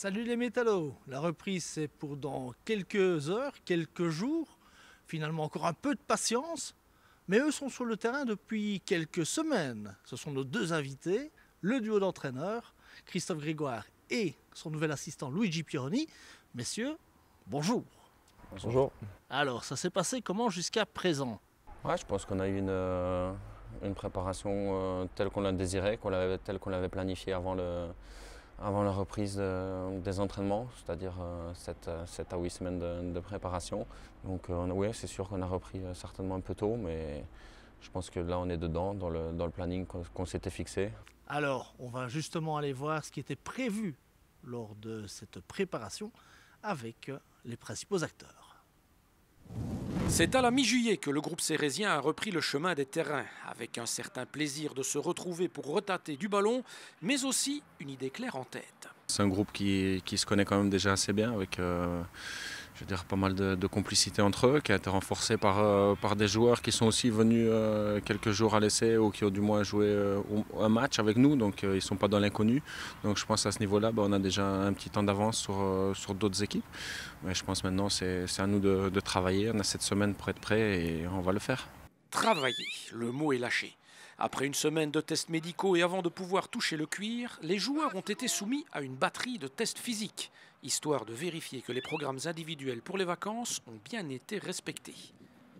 Salut les métallos, la reprise c'est pour dans quelques heures, quelques jours, finalement encore un peu de patience, mais eux sont sur le terrain depuis quelques semaines. Ce sont nos deux invités, le duo d'entraîneurs, Christophe Grégoire et son nouvel assistant Luigi Pieroni. Messieurs, bonjour. Bonjour. Alors, ça s'est passé comment jusqu'à présent? Ouais, je pense qu'on a eu une préparation telle qu'on l'a désiré, telle qu'on l'avait planifiée avant la reprise des entraînements, c'est-à-dire 7 à 8 semaines de préparation. Donc oui, c'est sûr qu'on a repris certainement un peu tôt, mais je pense que là on est dedans, dans le planning qu'on s'était fixé. Alors, on va justement aller voir ce qui était prévu lors de cette préparation avec les principaux acteurs. C'est à la mi-juillet que le groupe cérésien a repris le chemin des terrains, avec un certain plaisir de se retrouver pour retâter du ballon, mais aussi une idée claire en tête. C'est un groupe qui se connaît quand même déjà assez bien, avec je veux dire, pas mal de complicité entre eux, qui a été renforcé par des joueurs qui sont aussi venus quelques jours à l'essai ou qui ont du moins joué un match avec nous, donc ils ne sont pas dans l'inconnu. Donc je pense à ce niveau-là, on a déjà un petit temps d'avance sur d'autres équipes. Mais je pense maintenant c'est à nous de travailler. On a cette semaine pour être prêts et on va le faire. Travailler, le mot est lâché. Après une semaine de tests médicaux et avant de pouvoir toucher le cuir, les joueurs ont été soumis à une batterie de tests physiques, histoire de vérifier que les programmes individuels pour les vacances ont bien été respectés.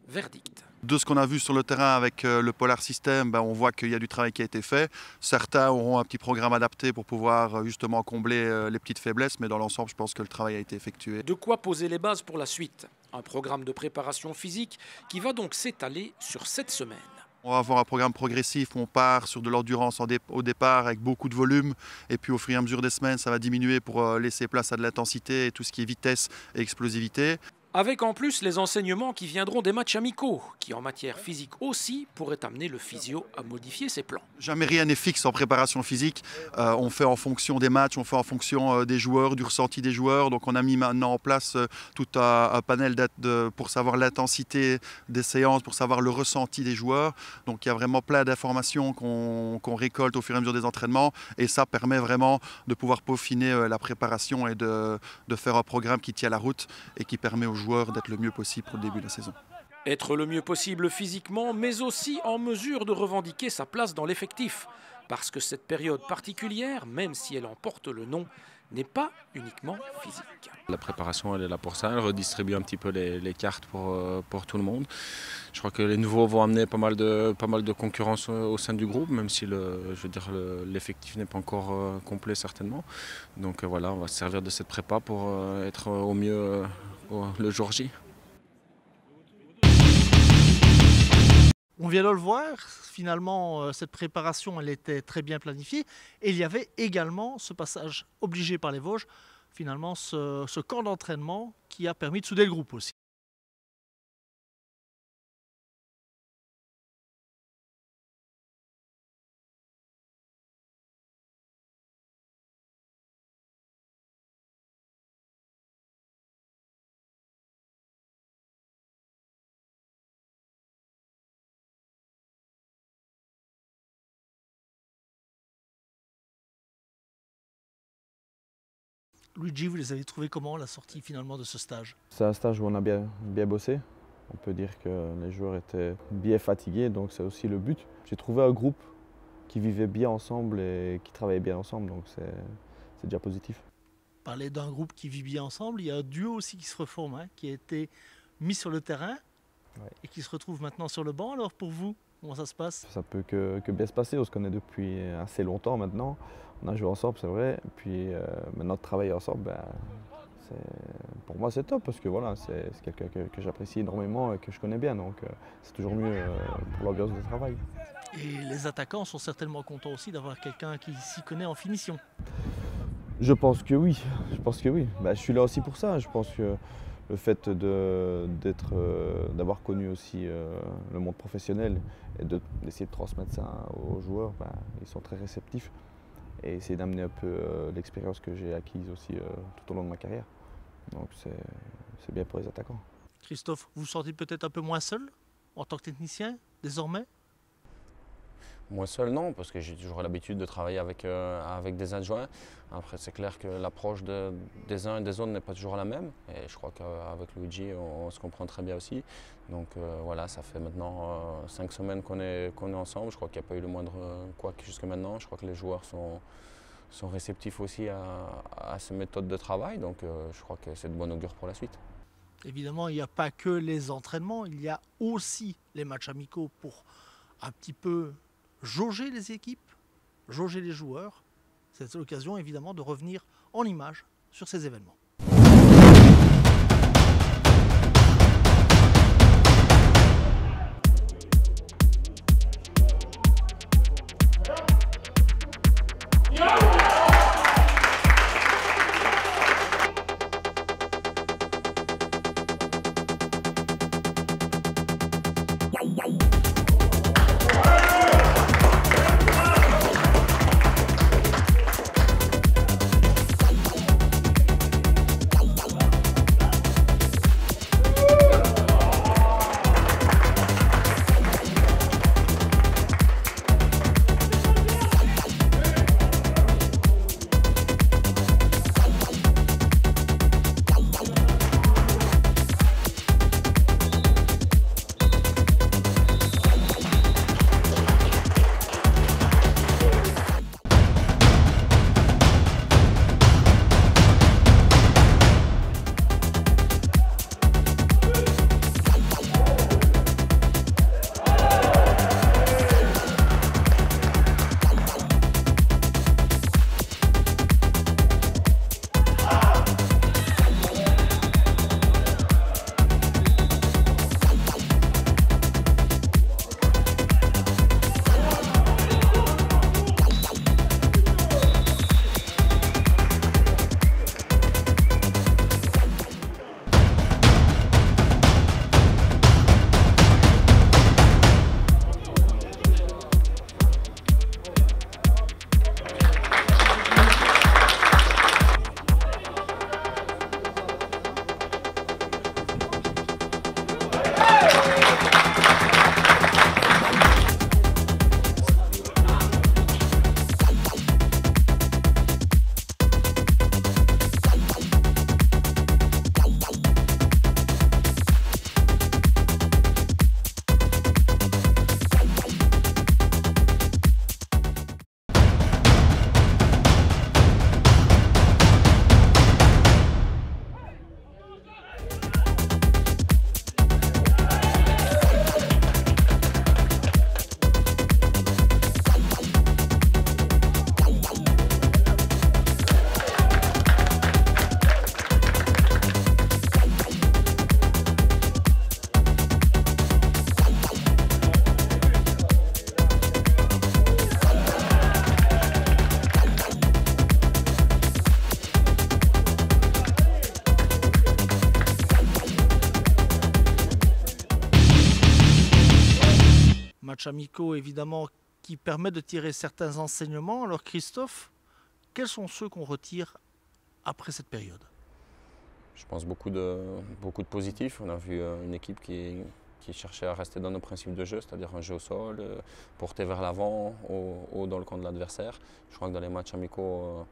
Verdict. De ce qu'on a vu sur le terrain avec le Polar System, on voit qu'il y a du travail qui a été fait. Certains auront un petit programme adapté pour pouvoir justement combler les petites faiblesses, mais dans l'ensemble, je pense que le travail a été effectué. De quoi poser les bases pour la suite. Un programme de préparation physique qui va donc s'étaler sur 7 semaines. On va avoir un programme progressif où on part sur de l'endurance au départ avec beaucoup de volume et puis au fur et à mesure des semaines ça va diminuer pour laisser place à de l'intensité et tout ce qui est vitesse et explosivité. Avec en plus les enseignements qui viendront des matchs amicaux, qui en matière physique aussi pourraient amener le physio à modifier ses plans. Jamais rien n'est fixe en préparation physique. On fait en fonction des matchs, on fait en fonction des joueurs, du ressenti des joueurs. Donc on a mis maintenant en place tout un panel pour savoir l'intensité des séances, pour savoir le ressenti des joueurs. Donc il y a vraiment plein d'informations qu'on récolte au fur et à mesure des entraînements. Et ça permet vraiment de pouvoir peaufiner la préparation et de faire un programme qui tient la route et qui permet aux joueurs d'être le mieux possible pour le début de la saison. Être le mieux possible physiquement, mais aussi en mesure de revendiquer sa place dans l'effectif. Parce que cette période particulière, même si elle en porte le nom, n'est pas uniquement physique. La préparation, elle est là pour ça, elle redistribue un petit peu les cartes pour tout le monde. Je crois que les nouveaux vont amener pas mal de concurrence au sein du groupe, même si l'effectif n'est pas encore complet certainement. Donc voilà, on va se servir de cette prépa pour être au mieux le jour J. On vient de le voir, finalement cette préparation elle était très bien planifiée et il y avait également ce passage obligé par les Vosges, finalement ce camp d'entraînement qui a permis de souder le groupe aussi. Luigi, vous les avez trouvés comment la sortie finalement de ce stage? C'est un stage où on a bien bossé. On peut dire que les joueurs étaient bien fatigués, donc c'est aussi le but. J'ai trouvé un groupe qui vivait bien ensemble et qui travaillait bien ensemble, donc c'est déjà positif. Parler d'un groupe qui vit bien ensemble, il y a un duo aussi qui se reforme, qui a été mis sur le terrain et qui se retrouve maintenant sur le banc. Alors pour vous, comment ça se passe? Ça peut que bien se passer, on se connaît depuis assez longtemps maintenant. On a joué ensemble, c'est vrai, et puis maintenant de travailler ensemble, pour moi c'est top parce que voilà, c'est quelqu'un que j'apprécie énormément et que je connais bien, donc c'est toujours mieux pour l'ambiance de travail. Et les attaquants sont certainement contents aussi d'avoir quelqu'un qui s'y connaît en finition. Je pense que oui, je suis là aussi pour ça. Je pense que le fait d'avoir connu aussi le monde professionnel et d'essayer de transmettre ça aux joueurs, ils sont très réceptifs. Et essayer d'amener un peu l'expérience que j'ai acquise aussi tout au long de ma carrière. Donc c'est bien pour les attaquants. Christophe, vous vous sentez peut-être un peu moins seul en tant que technicien désormais? Moi seul, non, parce que j'ai toujours l'habitude de travailler avec des adjoints. Après, c'est clair que l'approche des uns et des autres n'est pas toujours la même. Et je crois qu'avec Luigi, on se comprend très bien aussi. Donc voilà, ça fait maintenant 5 semaines qu'on est ensemble. Je crois qu'il n'y a pas eu le moindre couac jusque maintenant. Je crois que les joueurs sont réceptifs aussi à ces méthodes de travail. Donc je crois que c'est de bon augure pour la suite. Évidemment, il n'y a pas que les entraînements, il y a aussi les matchs amicaux pour un petit peu jauger les équipes, jauger les joueurs. C'est l'occasion évidemment de revenir en images sur ces événements. Matchs amicaux évidemment qui permettent de tirer certains enseignements. Alors Christophe, quels sont ceux qu'on retire après cette période? Je pense beaucoup de positifs. On a vu une équipe qui cherchait à rester dans nos principes de jeu, c'est-à-dire un jeu au sol, porté vers l'avant, haut dans le camp de l'adversaire. Je crois que dans les matchs amicaux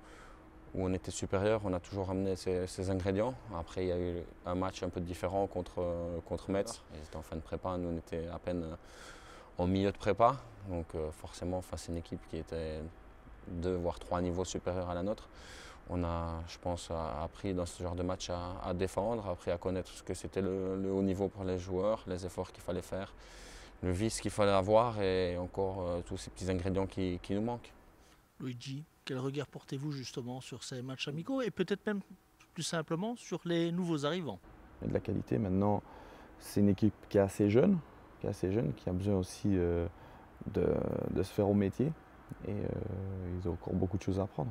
où on était supérieur, on a toujours amené ces ingrédients. Après, il y a eu un match un peu différent contre Metz. Ils étaient en fin de prépa, nous on était à peine en milieu de prépa. Donc forcément, face à une équipe qui était 2 voire 3 niveaux supérieurs à la nôtre. On a, je pense, appris dans ce genre de match à défendre, appris à connaître ce que c'était le haut niveau pour les joueurs, les efforts qu'il fallait faire, le vice qu'il fallait avoir et encore tous ces petits ingrédients qui nous manquent. Luigi, quel regard portez-vous justement sur ces matchs amicaux et peut-être même plus simplement sur les nouveaux arrivants? Il y a de la qualité. Maintenant, c'est une équipe qui est assez jeune, qui a besoin aussi de se faire au métier et ils ont encore beaucoup de choses à apprendre.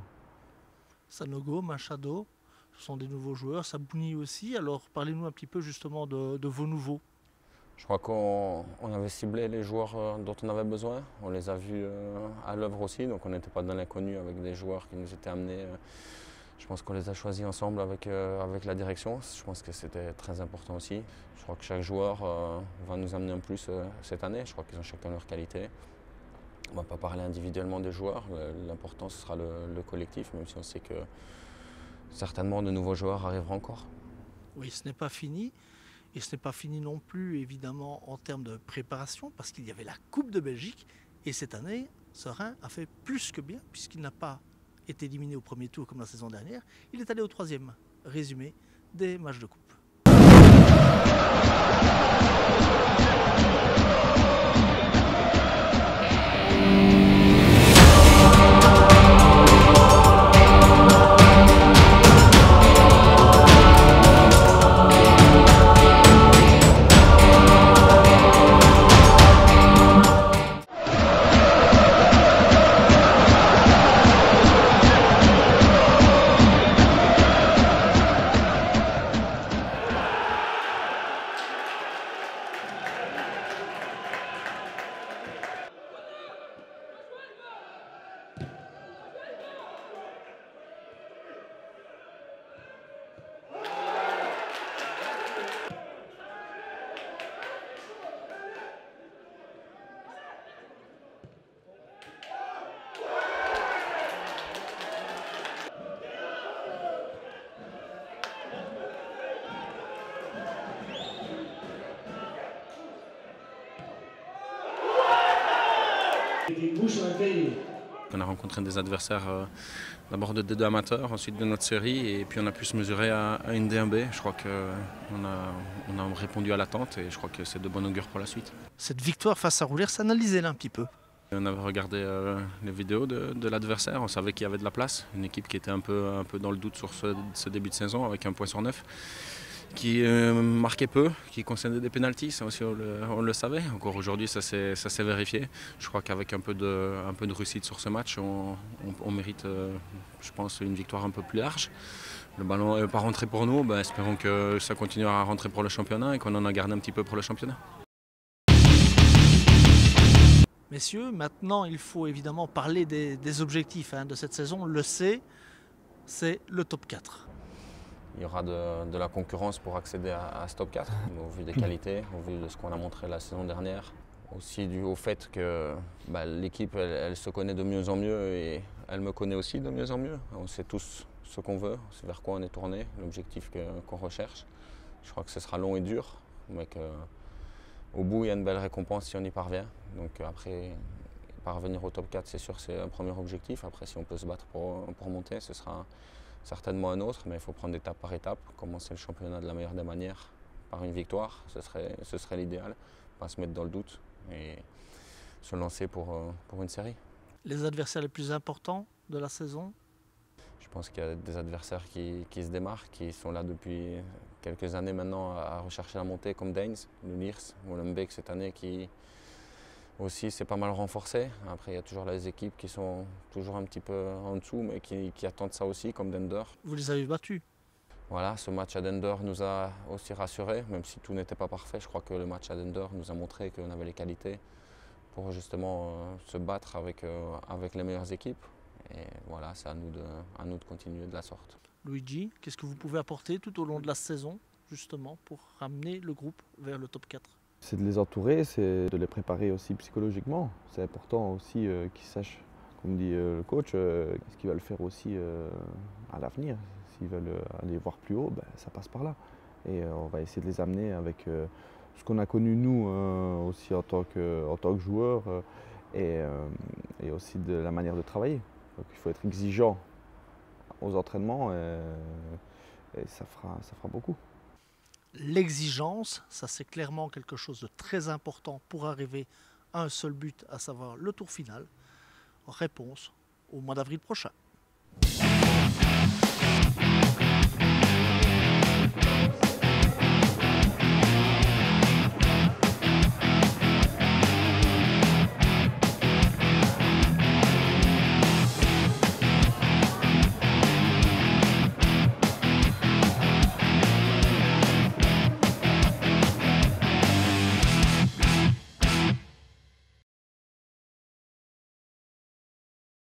Sanogo, Machado, ce sont des nouveaux joueurs, Sabouni aussi. Alors parlez-nous un petit peu justement de vos nouveaux. Je crois qu'on avait ciblé les joueurs dont on avait besoin. On les a vus à l'œuvre aussi, donc on n'était pas dans l'inconnu avec des joueurs qui nous étaient amenés. Je pense qu'on les a choisis ensemble avec la direction. Je pense que c'était très important aussi. Je crois que chaque joueur va nous amener un plus cette année. Je crois qu'ils ont chacun leur qualité. On ne va pas parler individuellement des joueurs, l'important ce sera le collectif, même si on sait que certainement de nouveaux joueurs arriveront encore. Oui, ce n'est pas fini. Et ce n'est pas fini non plus, évidemment, en termes de préparation, parce qu'il y avait la Coupe de Belgique. Et cette année, Serein a fait plus que bien, puisqu'il n'a pas été éliminé au premier tour comme la saison dernière. Il est allé au troisième résumé des matchs de coupe. On a rencontré des adversaires d'abord de D2 amateurs, ensuite de notre série, et puis on a pu se mesurer à une D1B. Je crois qu'on a répondu à l'attente et je crois que c'est de bon augure pour la suite. Cette victoire face à Roulières, analysez-la un petit peu. On avait regardé les vidéos de l'adversaire, on savait qu'il y avait de la place. Une équipe qui était un peu dans le doute sur ce début de saison avec 1 point sur 9. Qui marquait peu, qui concédait des pénaltys, ça aussi on le savait. Encore aujourd'hui ça s'est vérifié. Je crois qu'avec un peu de réussite sur ce match, on mérite, je pense, une victoire un peu plus large. Le ballon n'est pas rentré pour nous, espérons que ça continuera à rentrer pour le championnat et qu'on en a gardé un petit peu pour le championnat. Messieurs, maintenant il faut évidemment parler des objectifs de cette saison. On le sait, c'est le top 4. Il y aura de la concurrence pour accéder à ce top 4, au vu des qualités, au vu de ce qu'on a montré la saison dernière. Aussi dû au fait que l'équipe elle se connaît de mieux en mieux et elle me connaît aussi de mieux en mieux. On sait tous ce qu'on veut, c'est vers quoi on est tourné, l'objectif qu'on recherche. Je crois que ce sera long et dur, mais qu'au bout il y a une belle récompense si on y parvient. Donc après, parvenir au top 4, c'est sûr, c'est un premier objectif. Après, si on peut se battre pour monter, ce sera certainement un autre, mais il faut prendre étape par étape, commencer le championnat de la meilleure des manières, par une victoire, ce serait l'idéal, pas se mettre dans le doute et se lancer pour une série. Les adversaires les plus importants de la saison? Je pense qu'il y a des adversaires qui se démarquent, qui sont là depuis quelques années maintenant à rechercher la montée, comme Daines, le Liers, Molenbeek cette année qui aussi s'est pas mal renforcé. Après, il y a toujours les équipes qui sont toujours un petit peu en dessous, mais qui attendent ça aussi, comme Dender. Vous les avez battus? Voilà, ce match à Dender nous a aussi rassurés, même si tout n'était pas parfait. Je crois que le match à Dender nous a montré qu'on avait les qualités pour justement se battre avec les meilleures équipes. Et voilà, c'est à nous de continuer de la sorte. Luigi, qu'est-ce que vous pouvez apporter tout au long de la saison, justement, pour ramener le groupe vers le top 4? C'est de les entourer, c'est de les préparer aussi psychologiquement. C'est important aussi qu'ils sachent, comme dit le coach, ce qu'ils veulent faire aussi à l'avenir. S'ils veulent aller voir plus haut, ça passe par là. Et on va essayer de les amener avec ce qu'on a connu nous aussi en tant que joueurs et aussi de la manière de travailler. Donc il faut être exigeant aux entraînements et ça fera beaucoup. L'exigence, ça c'est clairement quelque chose de très important pour arriver à un seul but, à savoir le tour final. Réponse au mois d'avril prochain.